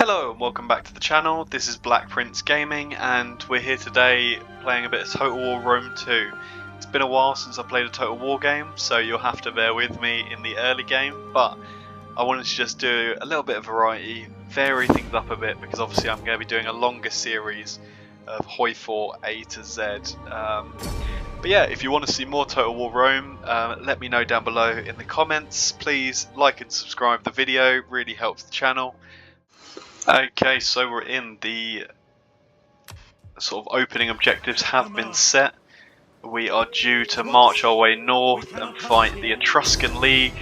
Hello and welcome back to the channel. This is Black Prince Gaming and we're here today playing a bit of Total War Rome 2. It's been a while since I played a Total War game, so you'll have to bear with me in the early game, but I wanted to just do a little bit of variety, vary things up a bit, because obviously I'm going to be doing a longer series of Hoi 4 A to Z. But yeah, if you want to see more Total War Rome, let me know down below in the comments. Please like and subscribe the video, really helps the channel. Okay, so we're in. The sort of opening objectives have been set. We are due to march our way north and fight the Etruscan League.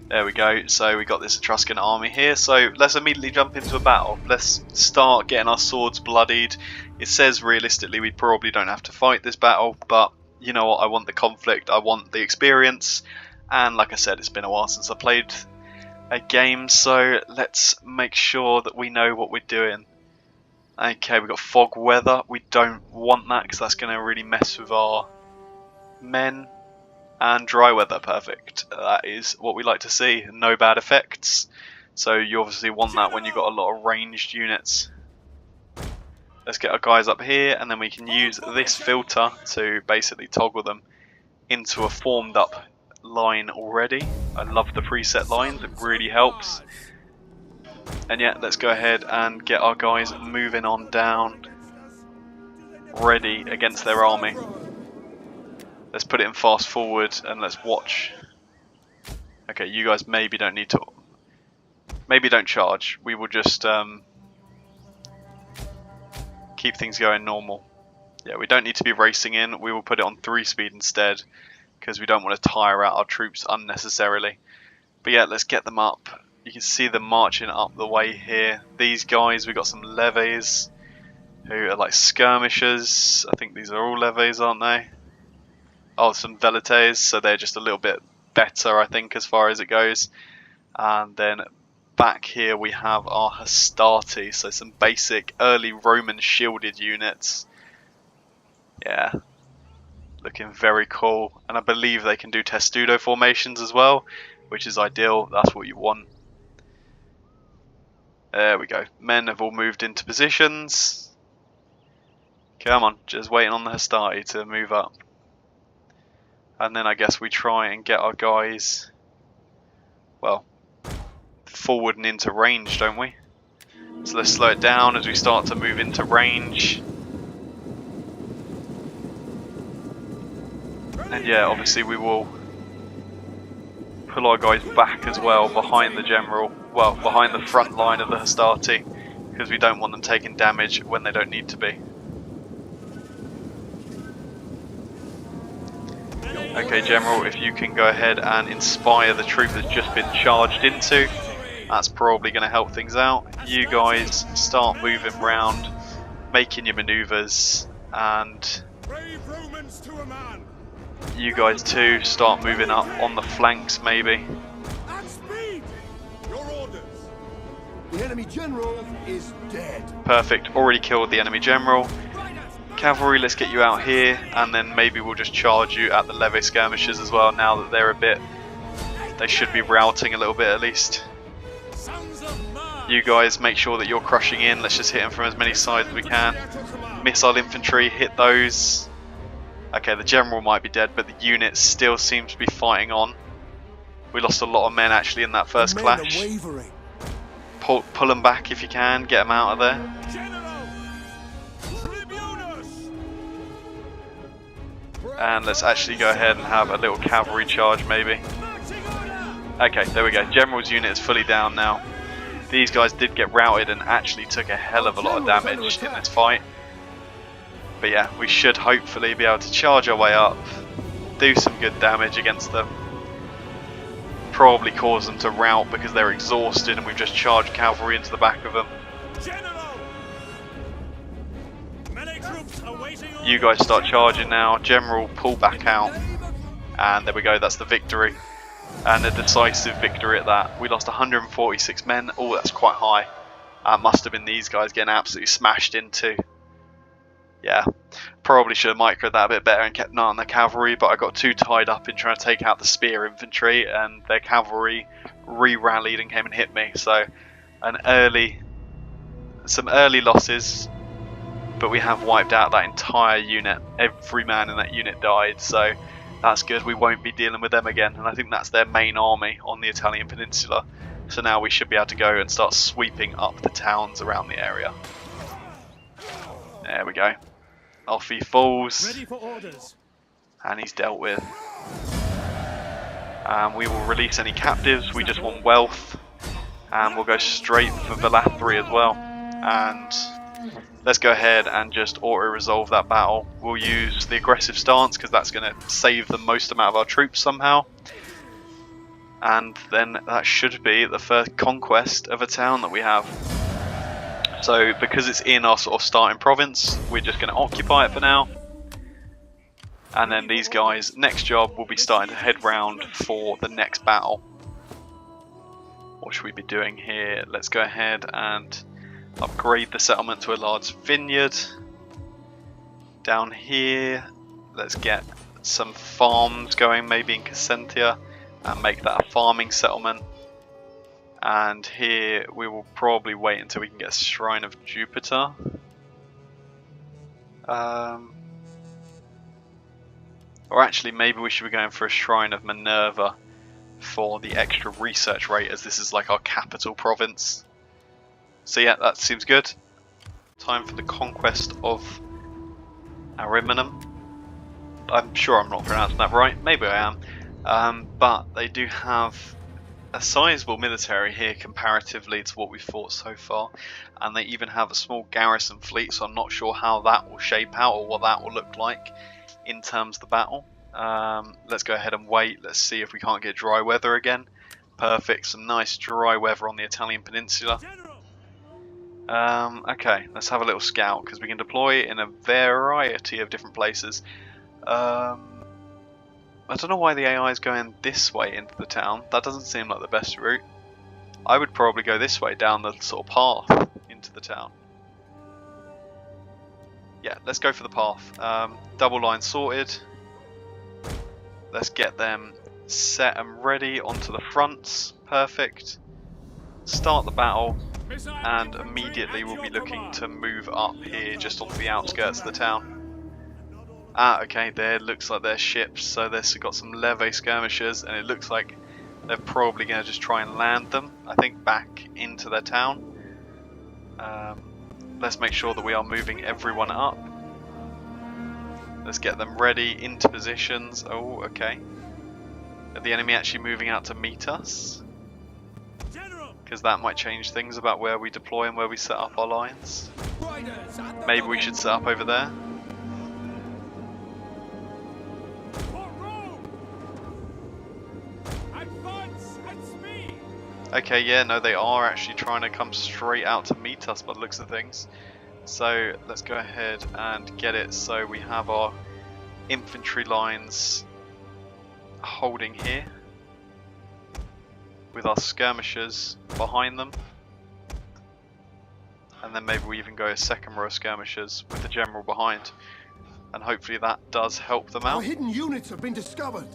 There we go, so we got this Etruscan army here, so let's immediately jump into a battle. Let's start getting our swords bloodied. It says realistically we probably don't have to fight this battle, but you know what, I want the conflict, I want the experience, and like I said, it's been a while since I played a game, so let's make sure that we know what we're doing. Okay, we've got fog weather. We don't want that because that's going to really mess with our men. And dry weather, perfect. That is what we like to see. No bad effects. So you obviously want that when you've got a lot of ranged units. Let's get our guys up here and then we can use this filter to basically toggle them into a formed up line already. I love the preset lines, it really helps. And yeah, let's go ahead and get our guys moving on down, ready against their army. Let's put it in fast forward and let's watch. Okay, you guys maybe don't need to, maybe don't charge. We will just keep things going normal. Yeah, we don't need to be racing in. We will put it on 3 speed instead, because we don't want to tire out our troops unnecessarily. But yeah, let's get them up. You can see them marching up the way here. These guys, we've got some levies who are like skirmishers. I think these are all levies, aren't they? Oh, some velites, so they're just a little bit better, I think, as far as it goes. And then back here we have our hastati, so some basic early Roman shielded units. Yeah. Looking very cool, and I believe they can do testudo formations as well, which is ideal. That's what you want. There we go. Men have all moved into positions. Come on, just waiting on the hastati to move up. And then I guess we try and get our guys, well, forward and into range, don't we? So let's slow it down as we start to move into range. And yeah, obviously we will pull our guys back as well behind the general, well, behind the front line of the hastati, because we don't want them taking damage when they don't need to be. Okay, General, if you can go ahead and inspire the troop that's just been charged into, that's probably going to help things out. You guys start moving round, making your maneuvers, and you guys too start moving up on the flanks maybe. The enemy general is dead. Perfect, already killed the enemy general. Cavalry, let's get you out here, and then maybe we'll just charge you at the levy skirmishers as well, now that they're a bit, they should be routing a little bit at least. You guys make sure that you're crushing in. Let's just hit them from as many sides as we can. Missile infantry, hit those. Okay, the general might be dead, but the unit still seems to be fighting on. We lost a lot of men actually in that first clash. Pull them back if you can, get them out of there. And let's actually go ahead and have a little cavalry charge maybe. Okay, there we go. General's unit is fully down now. These guys did get routed and actually took a hell of a lot of damage in this fight. But yeah, we should hopefully be able to charge our way up, do some good damage against them. Probably cause them to rout because they're exhausted and we've just charged cavalry into the back of them. You guys start charging now. General, pull back out. And there we go, that's the victory. And a decisive victory at that. We lost 146 men. Oh, that's quite high. Must have been these guys getting absolutely smashed into. Yeah, probably should have microed that a bit better and kept an eye on the cavalry, but I got too tied up in trying to take out the spear infantry, and their cavalry re-rallied and came and hit me. So an early some early losses, but we have wiped out that entire unit. Every man in that unit died, so that's good. We won't be dealing with them again, and I think that's their main army on the Italian peninsula. So now we should be able to go and start sweeping up the towns around the area. There we go. Off he falls. Ready for orders. And he's dealt with. We will release any captives. We just want wealth. And we'll go straight for Valathri as well. And let's go ahead and just auto-resolve that battle. We'll use the aggressive stance because that's going to save the most amount of our troops somehow. And then that should be the first conquest of a town that we have. So because it's in our sort of starting province, we're just going to occupy it for now. And then these guys, next job, will be starting to head round for the next battle. What should we be doing here? Let's go ahead and upgrade the settlement to a large vineyard. Down here, let's get some farms going, maybe in Cassentia, and make that a farming settlement. And here we will probably wait until we can get a Shrine of Jupiter. Or actually, maybe we should be going for a Shrine of Minerva for the extra research rate, as this is like our capital province. So yeah, that seems good. Time for the conquest of Ariminum. I'm sure I'm not pronouncing that right. Maybe I am. But they do have a sizable military here comparatively to what we've fought so far, and they even have a small garrison fleet, so I'm not sure how that will shape out or what that will look like in terms of the battle. Let's go ahead and wait. Let's see if we can't get dry weather again. Perfect, some nice dry weather on the Italian peninsula. Okay, let's have a little scout because we can deploy in a variety of different places. I don't know why the AI is going this way into the town. That doesn't seem like the best route. I would probably go this way down the sort of path into the town. Yeah, let's go for the path. Double line sorted. Let's get them set and ready onto the fronts. Perfect. Start the battle, and immediately we'll be looking to move up here just onto the outskirts of the town. Ah, okay, there looks like they're ships, so they've got some leve skirmishers, and it looks like they're probably going to just try and land them, I think, back into their town. Let's make sure that we are moving everyone up. Let's get them ready into positions. Oh, okay. Are the enemy actually moving out to meet us? Because that might change things about where we deploy and where we set up our lines. Maybe we should set up over there. Okay, yeah, no, they are actually trying to come straight out to meet us by the looks of things. So let's go ahead and get it so we have our infantry lines holding here with our skirmishers behind them. And then maybe we even go a second row of skirmishers with the general behind. And hopefully that does help them out. Our hidden units have been discovered.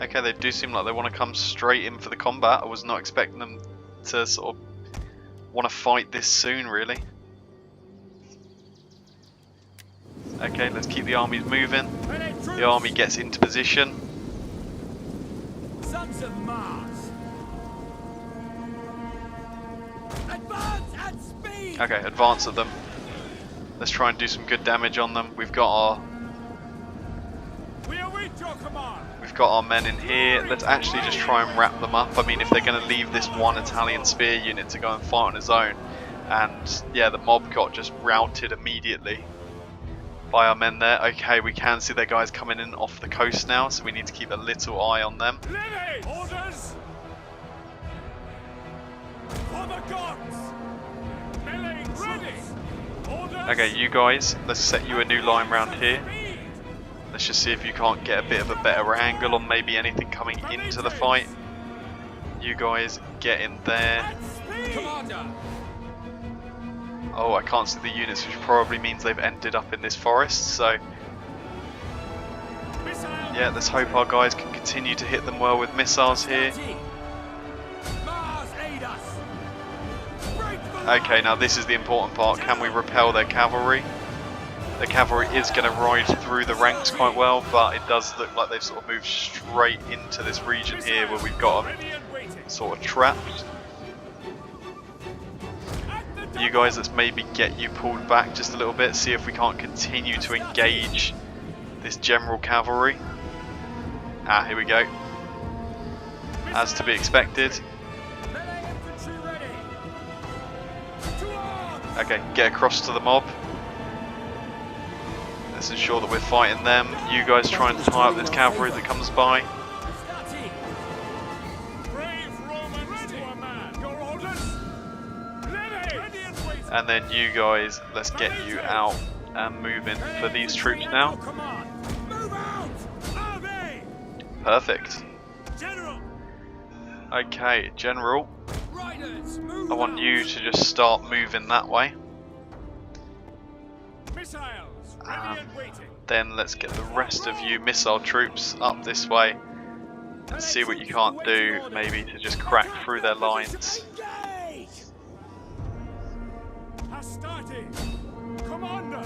Okay, they do seem like they want to come straight in for the combat. I was not expecting them to sort of want to fight this soon, really. Okay, let's keep the armies moving. The army gets into position. Sons of Mars. Advance at speed. Okay, advance at them. Let's try and do some good damage on them. We've got our men in here. Let's actually just try and wrap them up. I mean, if they're going to leave this one Italian spear unit to go and fight on his own, and yeah, the mob got just routed immediately by our men there. Okay, we can see their guys coming in off the coast now, so we need to keep a little eye on them. Orders. For the gods. Ready. Okay, you guys, let's set you a new line round here. Let's just see if you can't get a bit of a better angle on maybe anything coming into the fight. You guys get in there. Oh, I can't see the units, which probably means they've ended up in this forest, so Yeah, let's hope our guys can continue to hit them well with missiles here. Mars, aid us. Break the Okay, now this is the important part. Can we repel their cavalry? The cavalry is going to ride through the ranks quite well, but it does look like they've sort of moved straight into this region here where we've got them ready and waiting. sort of trapped. At the You guys, let's maybe get you pulled back just a little bit, see if we can't continue to engage this general cavalry. Ah, here we go. As to be expected. melee infantry ready. To arms. Okay, get across to the mob. Let's ensure that we're fighting them. You guys try and tie up this cavalry that comes by. Brave Romans to a man. Your orders? Ready and waiting. And then you guys, let's get you out and moving for these troops now. Command. Move out. Army. Perfect. General. Okay, General, Riders. Move I want you to just start moving that way. Missiles. Ready and waiting. Then let's get the rest of you missile troops up this way and see what you can't do, maybe to just crack through their lines. Engage. Astarte. Commander.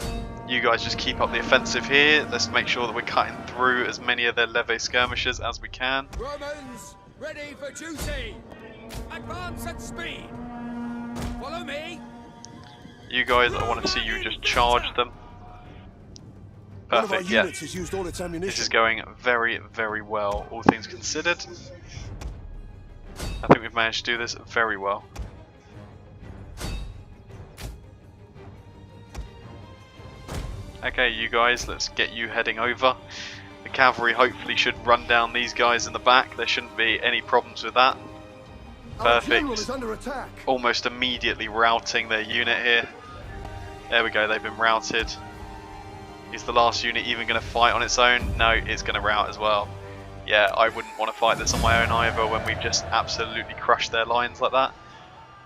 You guys just keep up the offensive here. Let's make sure that we're cutting through as many of their leve skirmishers as we can. Romans, ready for duty. Advance at speed. Follow me. You guys, I want to see you just charge them. Perfect, yeah. This is going very, very well, all things considered. I think we've managed to do this very well. Okay, you guys, let's get you heading over. The cavalry hopefully should run down these guys in the back. There shouldn't be any problems with that. Perfect. Almost immediately routing their unit here. There we go, they've been routed. Is the last unit even going to fight on its own? No, it's going to rout as well. Yeah, I wouldn't want to fight this on my own either when we've just absolutely crushed their lines like that.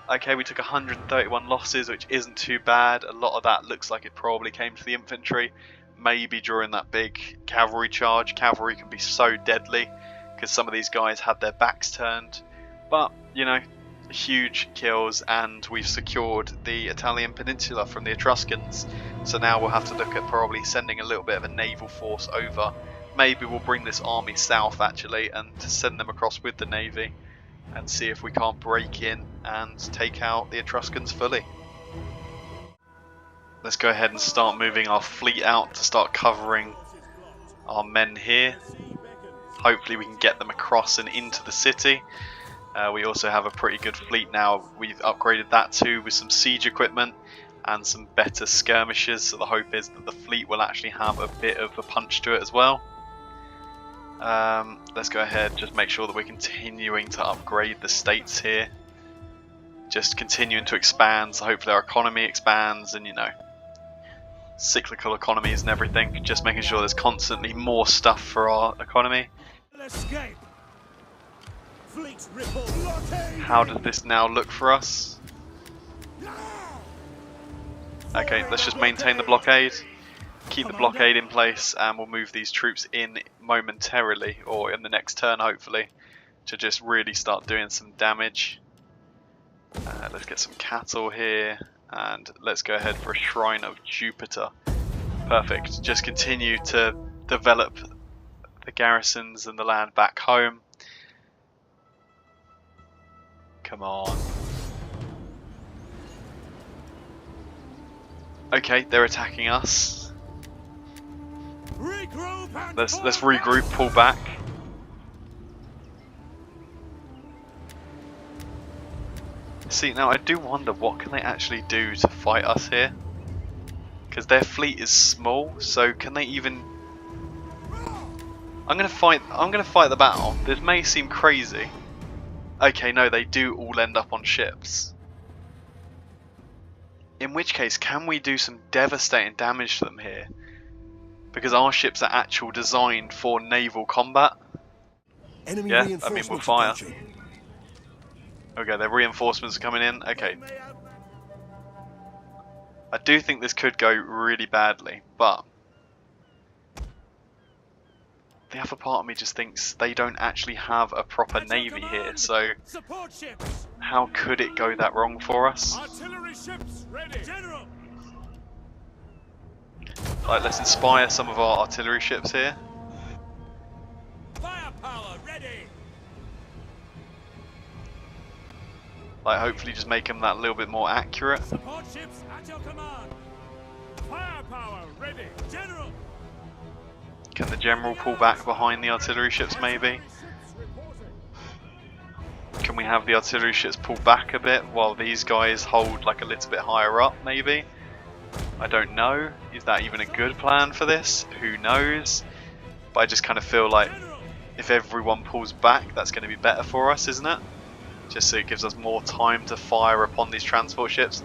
Okay, we took 131 losses, which isn't too bad. A lot of that looks like it probably came to the infantry. Maybe during that big cavalry charge. Cavalry can be so deadly because some of these guys had their backs turned. But, you know, huge kills, and we've secured the Italian Peninsula from the Etruscans. So now we'll have to look at probably sending a little bit of a naval force over. Maybe we'll bring this army south actually and send them across with the navy and see if we can't break in and take out the Etruscans fully. Let's go ahead and start moving our fleet out to start covering our men here. Hopefully we can get them across and into the city. We also have a pretty good fleet now. We've upgraded that too with some siege equipment and some better skirmishers, so the hope is that the fleet will actually have a bit of a punch to it as well. Let's go ahead, just make sure that we're continuing to upgrade the states here. Just continuing to expand, so hopefully our economy expands, and you know, cyclical economies and everything. Just making sure there's constantly more stuff for our economy. Escape. How does this now look for us? Okay, let's just maintain the blockade. Keep the blockade in place, and we'll move these troops in momentarily, or in the next turn hopefully, to just really start doing some damage. Let's get some cattle here, and let's go ahead for a Shrine of Jupiter. Perfect. Just continue to develop the garrisons and the land back home. Come on. Okay, they're attacking us. Let's regroup, pull back. See, now I do wonder what can they actually do to fight us here? Because their fleet is small, so can they even... I'm gonna fight the battle. This may seem crazy. Okay, no, they do all end up on ships. In which case, can we do some devastating damage to them here? Because our ships are actually designed for naval combat. Enemy Yeah, I mean, we'll fire. approaching. Okay, their reinforcements are coming in. Okay. I do think this could go really badly, but the other part of me just thinks they don't actually have a proper navy here, so Support ships. how could it go that wrong for us? Artillery ships ready. General. Like, let's inspire some of our artillery ships here. Firepower ready. Like, hopefully just make them that little bit more accurate. Support ships at your command. Firepower ready. General. Can the general pull back behind the artillery ships maybe? Can we have the artillery ships pull back a bit while these guys hold like a little bit higher up maybe? I don't know. Is that even a good plan for this? Who knows? But I just kind of feel like if everyone pulls back, that's going to be better for us, isn't it? Just so it gives us more time to fire upon these transport ships.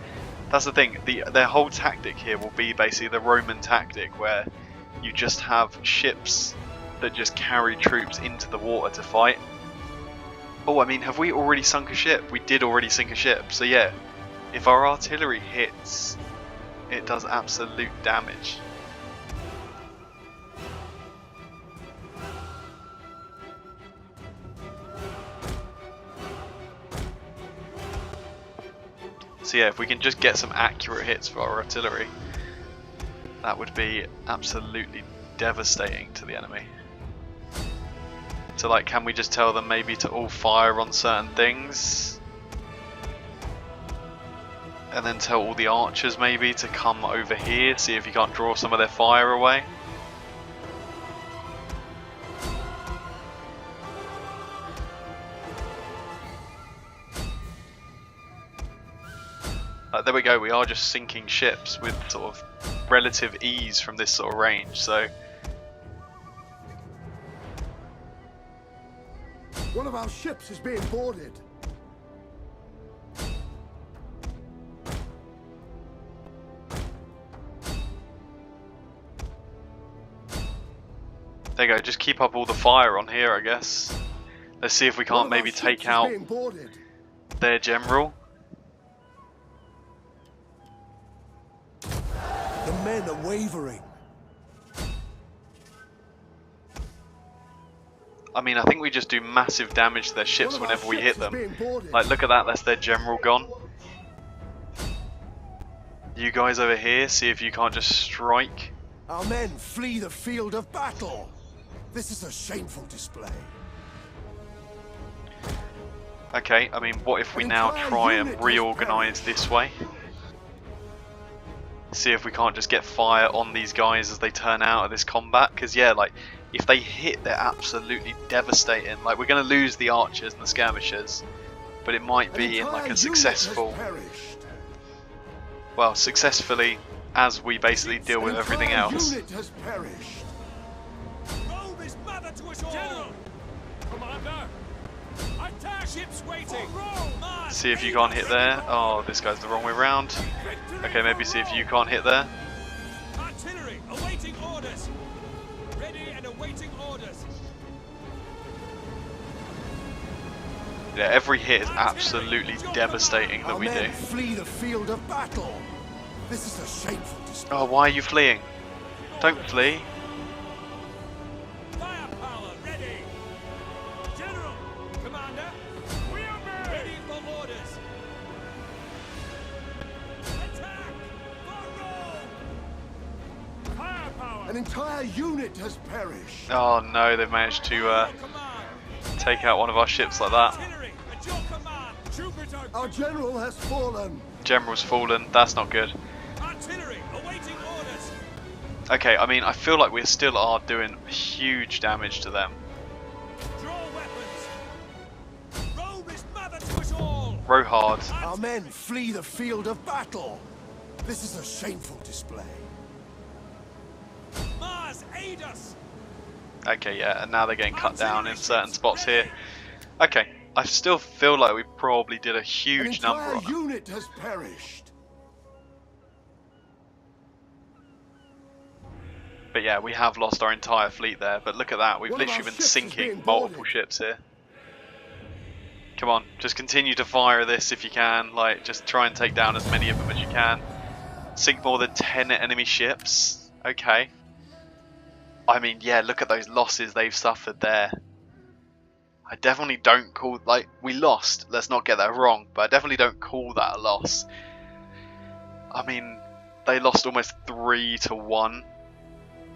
That's the thing. Their whole tactic here will be basically the Roman tactic, where you just have ships that just carry troops into the water to fight. Oh, I mean, have we already sunk a ship? We did already sink a ship. So yeah, if our artillery hits, it does absolute damage. So yeah, if we can just get some accurate hits for our artillery, that would be absolutely devastating to the enemy. So like, can we just tell them maybe to all fire on certain things? And then tell all the archers maybe to come over here, see if you can't draw some of their fire away. There we go, we are just sinking ships with sort of relative ease from this sort of range, so... One of our ships is being boarded. There you go, just keep up all the fire on here, I guess. Let's see if we can't maybe take out their general. The men are wavering. I mean, I think we just do massive damage to their ships whenever we hit them. Like, look at that, that's their general gone. You guys over here, see if you can't just strike. Our men flee the field of battle. This is a shameful display. Okay, I mean, what if we now try and reorganise this way? See if we can't just get fire on these guys as they turn out of this combat, because yeah, like, if they hit, they're absolutely devastating. Like, we're going to lose the archers and the skirmishers, but it might be in like a successful, well, successfully as we basically deal with everything else. General. Commander. Attack. Ships waiting. See if you can't hit there. Oh, this guy's the wrong way round. Okay, maybe see if you can't hit there. Artillery awaiting orders. Ready and awaiting orders. Yeah, every hit is absolutely devastating that we do. Flee the field of battle. This is a shameful display. Oh, why are you fleeing? Don't flee. Firepower ready. General. Commander. We are ready for orders. Attack. For Rome. Firepower. An entire unit has perished. Oh no, they've managed to take out one of our ships like that. Artillery at your command. Jupiter. Our general has fallen. General's fallen, that's not good. Artillery awaiting orders. Okay, I mean, I feel like we still are doing huge damage to them. Draw weapons. Rome is mother to us all. Row hard. Our men flee the field of battle. This is a shameful display. Mars, aid us. Okay, yeah, and now they're getting cut down in certain spots here. Okay, I still feel like we probably did a huge number on An entire them. unit has perished. But yeah, we have lost our entire fleet there, but look at that, we've One of literally our been ships is sinking being multiple boarded. ships here. Come on, just continue to fire this if you can, like, just try and take down as many of them as you can. Sink more than 10 enemy ships, okay. I mean, yeah, look at those losses they've suffered there. I definitely don't call, like, we lost, let's not get that wrong, but I definitely don't call that a loss. I mean, they lost almost 3-1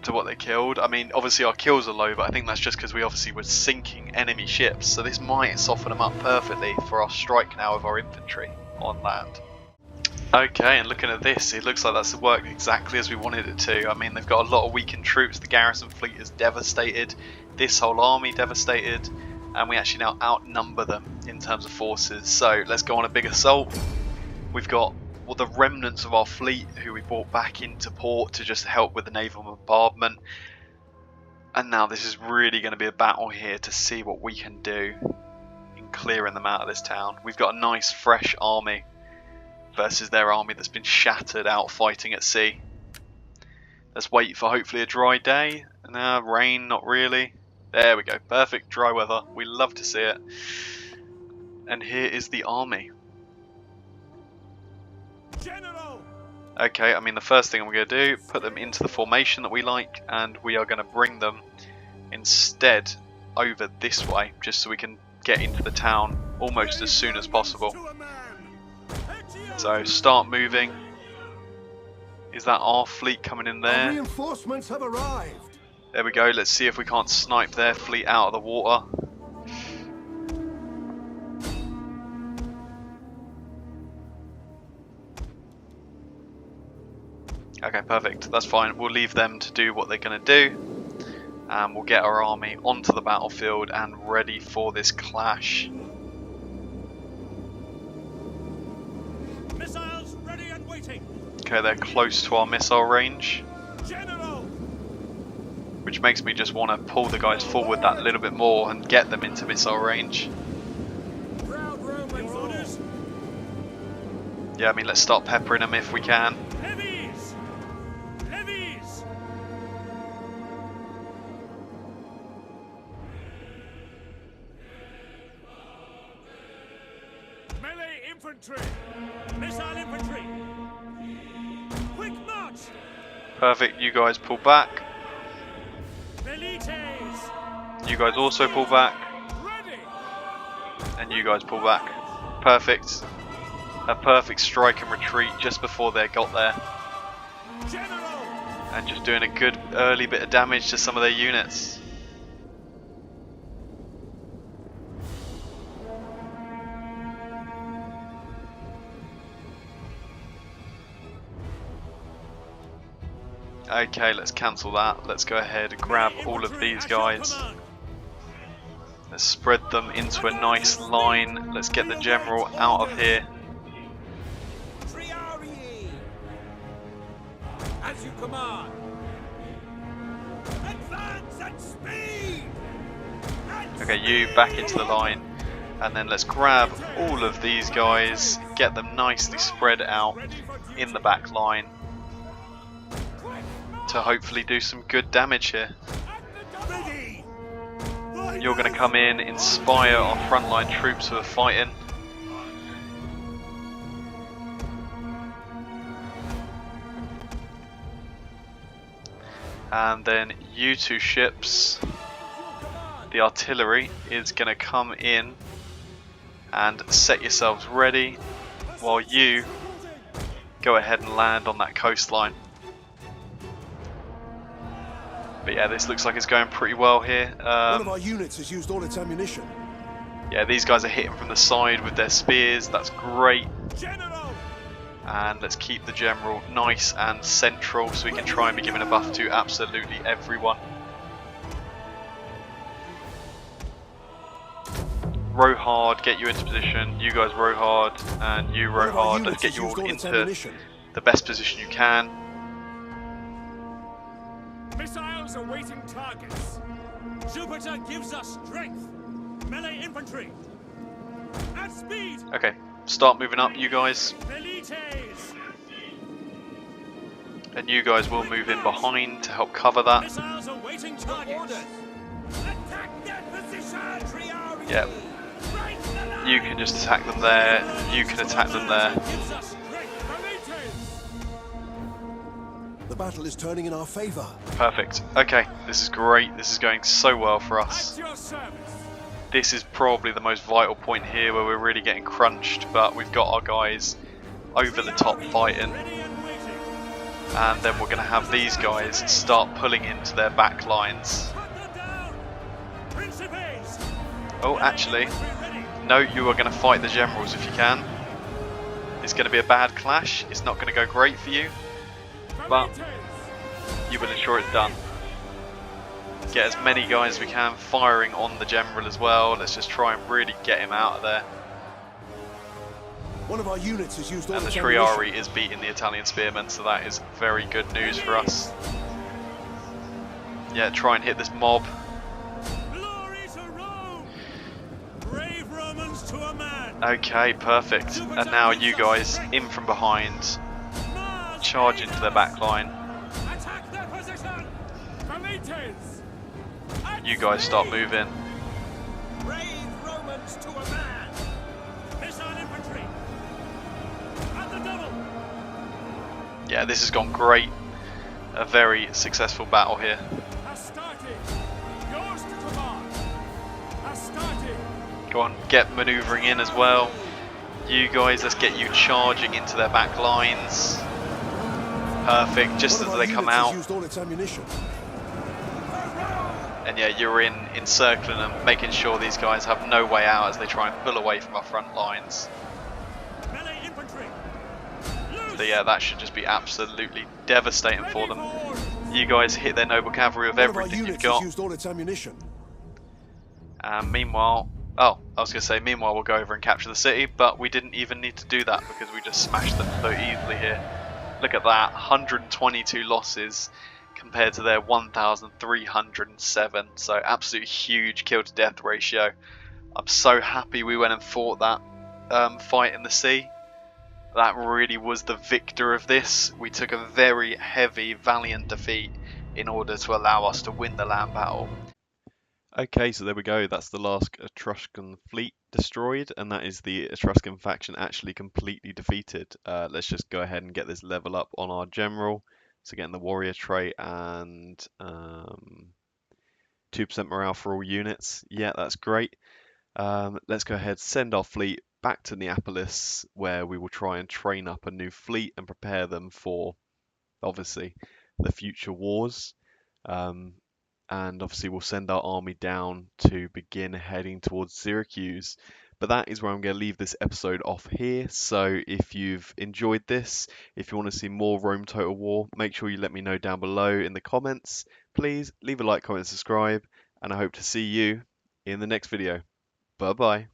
to what they killed. I mean, obviously our kills are low, but I think that's just because we obviously were sinking enemy ships, so this might soften them up perfectly for our strike now of our infantry on land. Okay, and looking at this, it looks like that's worked exactly as we wanted it to. I mean, they've got a lot of weakened troops, the garrison fleet is devastated, this whole army devastated, and we actually now outnumber them in terms of forces. So let's go on a big assault. We've got the remnants of our fleet who we brought back into port to just help with the naval bombardment. And now this is really going to be a battle here to see what we can do in clearing them out of this town. We've got a nice fresh army versus their army that's been shattered out fighting at sea. Let's wait for hopefully a dry day. No, rain, not really. There we go, perfect dry weather. We love to see it. And here is the army. General! Okay, I mean the first thing I'm going to do, put them into the formation that we like, and we are going to bring them instead over this way, just so we can get into the town almost as soon as possible. So start moving. Is that our fleet coming in Our there? reinforcements have arrived. There we go, let's see if we can't snipe their fleet out of the water. Okay, perfect, that's fine. We'll leave them to do what they're going to do. And we'll get our army onto the battlefield and ready for this clash. Missiles ready and waiting. Okay, they're close to our missile range, General! which makes me just want to pull the guys forward that little bit more and get them into missile range. Proud Roman orders. Yeah, I mean, let's start peppering them if we can. Heavies! Heavies! Melee infantry! Missile infantry! Quick march! Perfect, you guys pull back. Velites! You guys also pull back. Ready! And you guys pull back. Perfect. A perfect strike and retreat just before they got there. General! And just doing a good early bit of damage to some of their units. Okay, let's cancel that. Let's go ahead and grab all of these guys. Let's spread them into a nice line. Let's get the general out of here. As you command. Advance at speed. Okay, you back into the line. And then let's grab all of these guys, get them nicely spread out in the back line to hopefully do some good damage here. Ready. You're going to come in, inspire our frontline troops who are fighting. And then you two ships, the artillery, is going to come in and set yourselves ready while you go ahead and land on that coastline. But yeah, this looks like it's going pretty well here. One of our units has used all its ammunition. Yeah, these guys are hitting from the side with their spears. That's great. General. And let's keep the general nice and central so we can try and be giving a buff to absolutely everyone. Row hard, get you into position. You guys row hard, and you row hard. Let's get you all into the best position you can. Missiles awaiting targets. Jupiter gives us strength. Melee infantry. At speed. Okay, start moving up, you guys. Velites. And you guys will move in behind to help cover that. Missiles awaiting targets. Attack their position. Yep. You can just attack them there. You can attack them there. Gives us strength. Velites. The battle is turning in our favor. Perfect. Okay, this is great. This is going so well for us. At your service. This is probably the most vital point here where we're really getting crunched, but we've got our guys over the top fighting. Ready and waiting. And then we're going to have these guys start pulling into their back lines. Cut them down. Principes. Oh, actually, Ready. no, you are going to fight the generals if you can. It's going to be a bad clash. It's not going to go great for you, but you will ensure it's done. Get as many guys as we can firing on the general as well. Let's just try and really get him out of there. One of our units has used all And the its ammunition. Triari is beating the Italian spearmen, so that is very good news for us. Yeah, try and hit this mob. Glory to Rome. Brave Romans to a man. Okay, perfect. And now you guys in from behind, Mars charge into their back line. Attack their position. Valites. You guys start moving. Brave Romans to a man. Missile infantry. At the double. Yeah, this has gone great. A very successful battle here. Astarte. Yours to command. Astarte. Go on, get manoeuvring in as well. You guys, let's get you charging into their back lines. Perfect, just One as of our they come units has out. used all its ammunition. And yeah, you're encircling them, making sure these guys have no way out as they try and pull away from our front lines. Melee infantry. So yeah, that should just be absolutely devastating for them. Forward. You guys hit their noble cavalry with One of our everything you've units got. has used all its ammunition. And meanwhile, oh, I was going to say, meanwhile we'll go over and capture the city, but we didn't even need to do that because we just smashed them so easily here. Look at that, 122 losses compared to their 1,307, so absolute huge kill to death ratio. I'm so happy we went and fought that fight in the sea. That really was the victor of this. We took a very heavy, valiant defeat in order to allow us to win the land battle. Okay, so there we go. That's the last Etruscan fleet destroyed, and that is the Etruscan faction actually completely defeated. Let's just go ahead and get this level up on our general. So getting the warrior trait and 2% morale for all units. Yeah, that's great. Let's go ahead, send our fleet back to Neapolis, where we will try and train up a new fleet and prepare them for, obviously, the future wars. And obviously we'll send our army down to begin heading towards Syracuse. But that is where I'm going to leave this episode off here. So if you've enjoyed this, if you want to see more Rome Total War, make sure you let me know down below in the comments. Please leave a like, comment, subscribe, and I hope to see you in the next video. Bye bye.